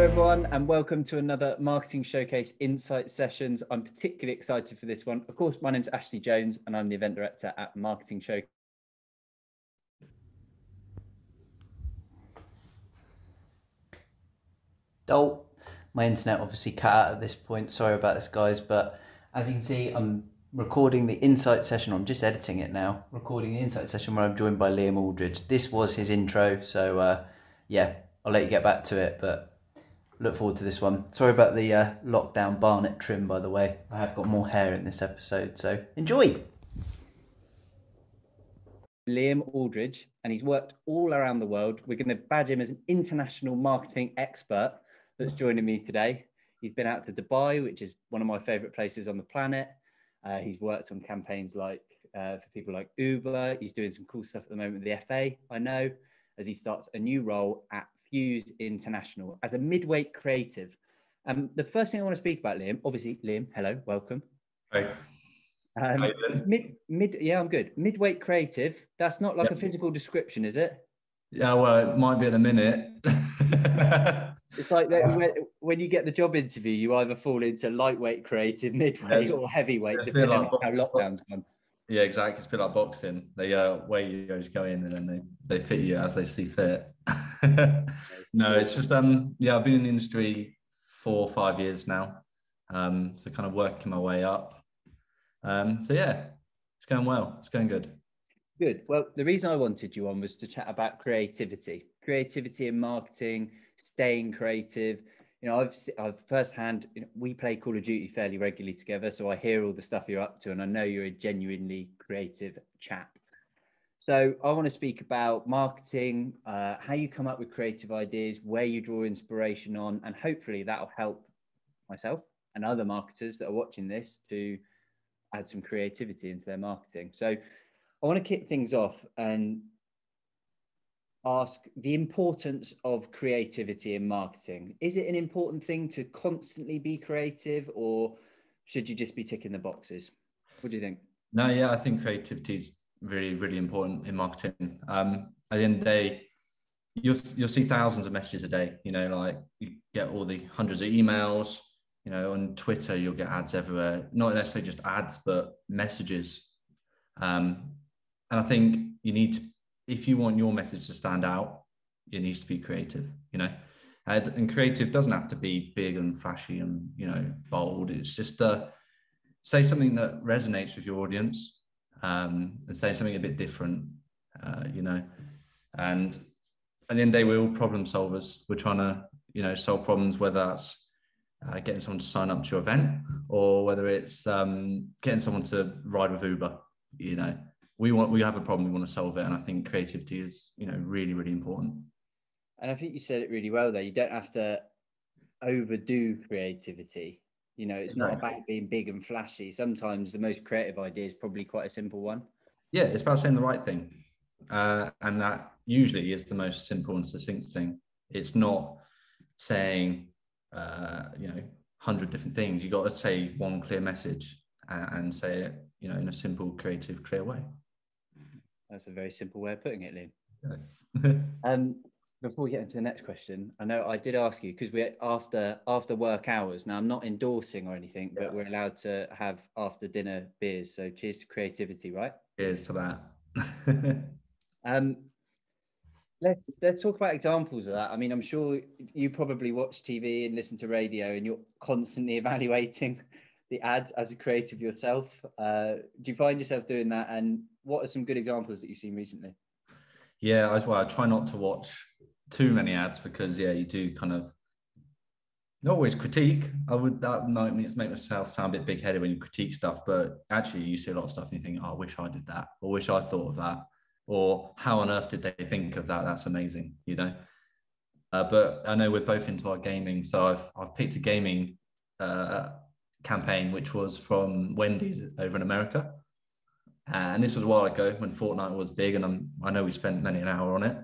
everyone, and welcome to another Marketing Showcase Insight Sessions. I'm particularly excited for this one. Of course, my name's Ashley Jones, and I'm the event director at Marketing Showcase. Oh, my internet obviously cut out at this point. Sorry about this, guys, but as you can see, I'm recording the Insight session. I'm just editing it now. Recording the Insight session where I'm joined by Liam Aldridge. This was his intro, so yeah, I'll let you get back to it, but look forward to this one. Sorry about the lockdown barnet trim, by the way. I have got more hair in this episode, so enjoy. Liam Aldridge, and he's worked all around the world. We're going to badge him as an international marketing expert that's joining me today. He's been out to Dubai, which is one of my favorite places on the planet. He's worked on campaigns like for people like Uber. He's doing some cool stuff at the moment with the FA, I know, as he starts a new role at Fuse International as a midweight creative. The first thing I want to speak about, Liam, obviously, Liam, hello, welcome. Hi. Yeah, I'm good. Midweight creative. That's not like a physical description, is it? Yeah, well, it might be at the minute. It's like when you get the job interview, you either fall into lightweight creative, midweight, or heavyweight, depending on how lockdown's gone. Yeah, exactly. It's a bit like boxing. They where you just go in and then they fit you as they see fit. No, it's just yeah, I've been in the industry 4 or 5 years now, so kind of working my way up. So yeah, it's going well. It's going good. Good. Well, the reason I wanted you on was to chat about creativity in marketing, staying creative. You know, I've firsthand, we play Call of Duty fairly regularly together, so I hear all the stuff you're up to, and I know you're a genuinely creative chap. So I want to speak about marketing, how you come up with creative ideas, where you draw inspiration on, and hopefully that'll help myself and other marketers that are watching this to add some creativity into their marketing. So I want to kick things off and ask the importance of creativity in marketing. Is it an important thing to constantly be creative, or should you just be ticking the boxes? What do you think? No, yeah, I think creativity is really, really important in marketing. At the end of the day, you'll see thousands of messages a day. You know, like you get all the hundreds of emails. You know, on Twitter, you'll get ads everywhere. Not necessarily just ads, but messages. And I think you need to, if you want your message to stand out, it needs to be creative, you know. And creative doesn't have to be big and flashy and, you know, bold. It's just say something that resonates with your audience, and say something a bit different, you know. And at the end of the day, we're all problem solvers. We're trying to, you know, solve problems, whether that's getting someone to sign up to your event, or whether it's getting someone to ride with Uber. You know, we have a problem, we want to solve it, and I think creativity is, you know, really, really important. And I think you said it really well there. You don't have to overdo creativity. You know, it's not about being big and flashy. Sometimes the most creative idea is probably quite a simple one. Yeah, it's about saying the right thing, and that usually is the most simple and succinct thing. It's not saying you know, 100 different things. You got to say one clear message and say it, you know, in a simple, creative, clear way. That's a very simple way of putting it, Liam. Yeah. Before we get into the next question, I know I did ask you, because we're after work hours. Now, I'm not endorsing or anything, but we're allowed to have after dinner beers. So cheers to creativity, right? Cheers to that. Let's talk about examples of that. I mean, I'm sure you probably watch TV and listen to radio, and you're constantly evaluating the ads as a creative yourself. Do you find yourself doing that? And what are some good examples that you've seen recently? Yeah, as well. I try not to watch too many ads, because yeah, you do kind of not always critique. That might make myself sound a bit big-headed when you critique stuff, but actually you see a lot of stuff and you think, oh, I wish I did that, or wish I thought of that, or how on earth did they think of that? That's amazing, you know. But I know we're both into our gaming, so I've picked a gaming campaign which was from Wendy's over in America. And this was a while ago when Fortnite was big, and I know we spent many an hour on it.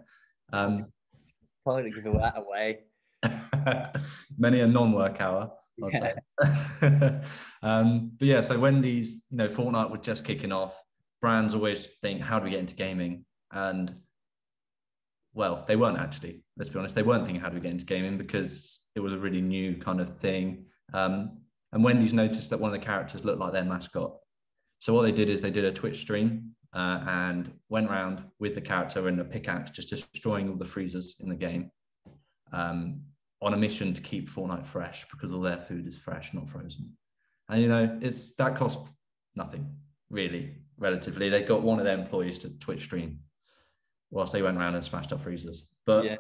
Can't give that away. Many a non-work hour, I'll say. But yeah, so Wendy's, you know, Fortnite was just kicking off. Brands always think, how do we get into gaming? And well, they weren't actually. Let's be honest, they weren't thinking, how do we get into gaming? Because it was a really new kind of thing. And Wendy's noticed that one of the characters looked like their mascot. So what they did is they did a Twitch stream and went around with the character and a pickaxe, just destroying all the freezers in the game, on a mission to keep Fortnite fresh, because all their food is fresh, not frozen. And you know, that cost nothing really, relatively. They got one of their employees to Twitch stream whilst they went around and smashed up freezers. But yeah,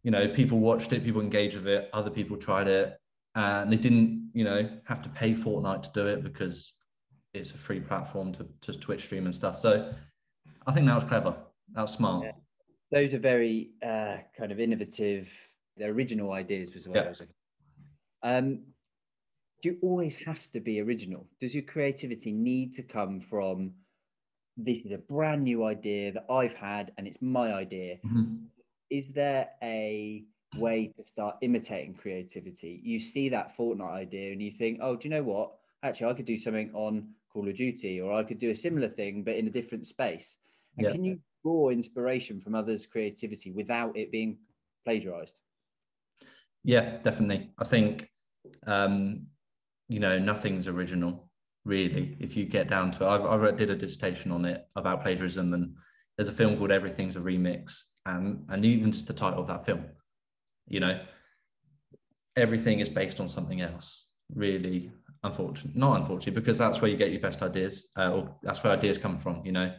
you know, people watched it, people engaged with it, other people tried it, and they didn't, you know, have to pay Fortnite to do it because it's a free platform to Twitch stream and stuff. So I think that was clever. That was smart. Yeah. Those are very kind of innovative. They're original ideas was what I was looking. Do you always have to be original? Does your creativity need to come from, this is a brand new idea that I've had and it's my idea? Mm-hmm. Is there a way to start imitating creativity? You see that Fortnite idea and you think, oh, do you know what? Actually, I could do something on Call of Duty, or I could do a similar thing, but in a different space. And can you draw inspiration from others' creativity without it being plagiarized? Yeah, definitely. I think, you know, nothing's original, really. If you get down to it, I did a dissertation on it about plagiarism, and there's a film called Everything's a Remix, and even just the title of that film, you know, everything is based on something else, really. Not unfortunately, because that's where you get your best ideas, or that's where ideas come from. You know,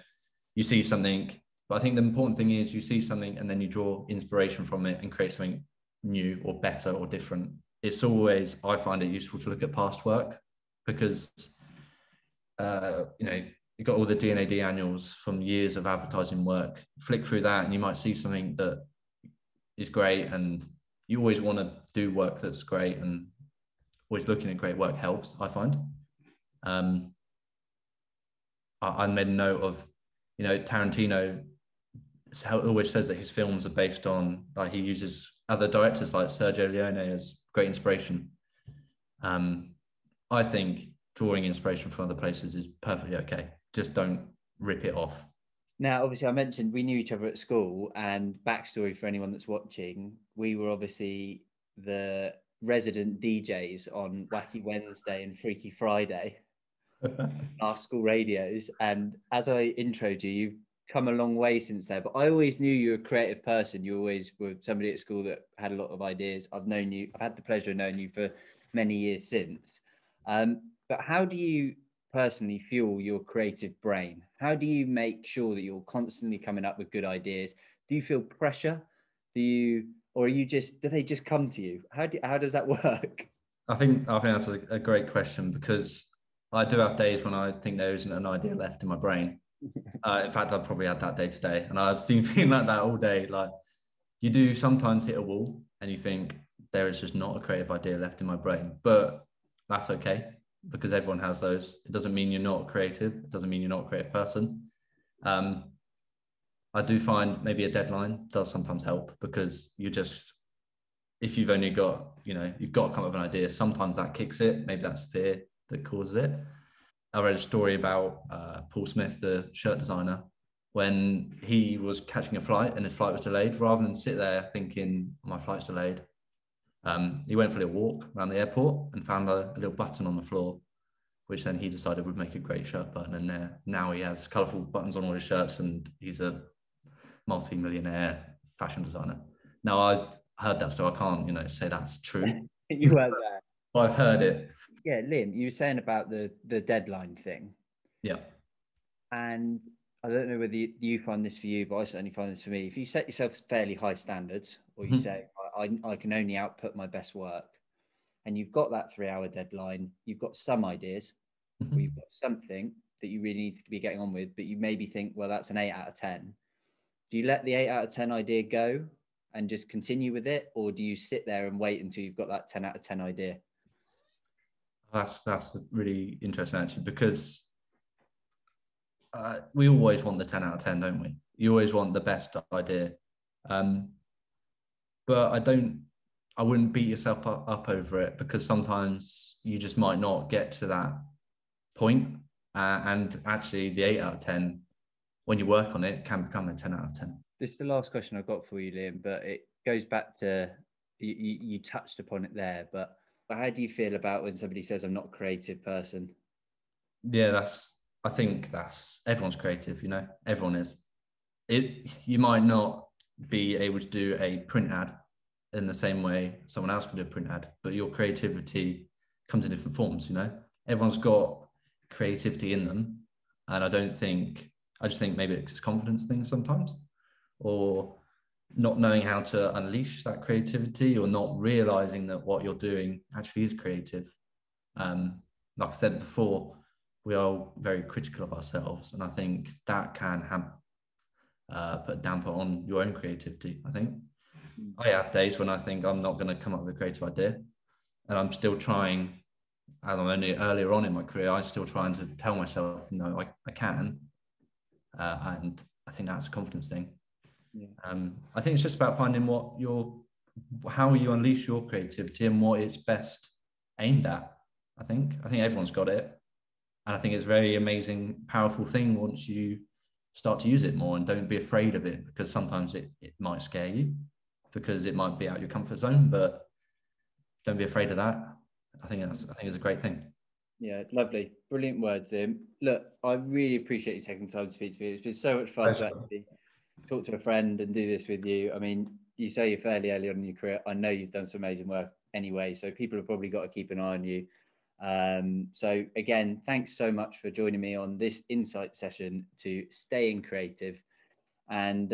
you see something, but I think the important thing is you see something and then you draw inspiration from it and create something new or better or different. It's always, I find it useful to look at past work, because you know, you've got all the D&AD annuals from years of advertising work. Flick through that and you might see something that is great, and you always want to do work that's great, and always looking at great work helps, I find. I made a note of, you know, Tarantino always says that his films are based on, like, he uses other directors like Sergio Leone as great inspiration. I think drawing inspiration from other places is perfectly okay. Just don't rip it off. Now, obviously, I mentioned we knew each other at school, and backstory for anyone that's watching, we were obviously the resident DJs on Wacky Wednesday and Freaky Friday, our school radios. And as I introed you, you've come a long way since there, but I always knew you were a creative person. You always were somebody at school that had a lot of ideas. I've had the pleasure of knowing you for many years since. But how do you personally fuel your creative brain? How do you make sure that you're constantly coming up with good ideas? Do you feel pressure? Or do they just come to you? How does that work? I think that's a great question, because I do have days when I think there isn't an idea left in my brain. In fact, I've probably had that day today, and I've been feeling like that all day. Like, you do sometimes hit a wall and you think there is just not a creative idea left in my brain, but that's okay, because everyone has those. It doesn't mean you're not creative. It doesn't mean you're not a creative person. I do find maybe a deadline does sometimes help, because if you've only got, you know, you've got to come up with an idea, sometimes that kicks it. Maybe that's fear that causes it. I read a story about Paul Smith, the shirt designer, when he was catching a flight and his flight was delayed. Rather than sit there thinking, my flight's delayed, he went for a little walk around the airport and found a little button on the floor, which then he decided would make a great shirt button. And now he has colourful buttons on all his shirts, and he's a multi-millionaire fashion designer. Now, I've heard that story. I can't, you know, say that's true. You heard that. I've heard it. Yeah, Liam, you were saying about the deadline thing. Yeah. And I don't know whether you find this for you, but I certainly find this for me. If you set yourself fairly high standards, or you say, I can only output my best work, and you've got that 3-hour deadline, you've got some ideas, or you've got something that you really need to be getting on with, but you maybe think, well, that's an 8 out of 10. Do you let the 8 out of 10 idea go and just continue with it? Or do you sit there and wait until you've got that 10 out of 10 idea? That's really interesting, actually, because we always want the 10 out of 10, don't we? You always want the best idea. But I wouldn't beat yourself up over it, because sometimes you just might not get to that point. And actually the 8 out of 10, when you work on it, can become a 10 out of 10. This is the last question I've got for you, Liam, but it goes back to you touched upon it there, but how do you feel about when somebody says, I'm not a creative person? Yeah, I think that's everyone's creative, you know, everyone is. You might not be able to do a print ad in the same way someone else can do a print ad, but your creativity comes in different forms, you know. Everyone's got creativity in them. And I just think maybe it's a confidence thing sometimes, or not knowing how to unleash that creativity, or not realizing that what you're doing actually is creative. Like I said before, we are very critical of ourselves, and I think that can put a damper on your own creativity. I think I have days when I think I'm not going to come up with a creative idea, and I'm still trying. And I'm only earlier on in my career, I'm still trying to tell myself, no, I can, and I think that's a confidence thing. Yeah. I think it's just about finding how you unleash your creativity and what it's best aimed at. I think everyone's got it, and I think it's a very amazing, powerful thing once you start to use it more. And don't be afraid of it, because sometimes it might scare you, because it might be out of your comfort zone. But don't be afraid of that. I think it's a great thing. Yeah, lovely, brilliant words, Im. Look, I really appreciate you taking the time to speak to me. It's been so much fun to actually talk to a friend and do this with you. I mean, you say you're fairly early on in your career. I know you've done some amazing work anyway, so people have probably got to keep an eye on you. So again, thanks so much for joining me on this insight session to staying creative. And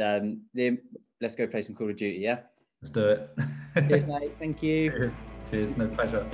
Liam, let's go play some Call of Duty, yeah? Let's do it. Cheers, mate. Thank you. Cheers. No pleasure.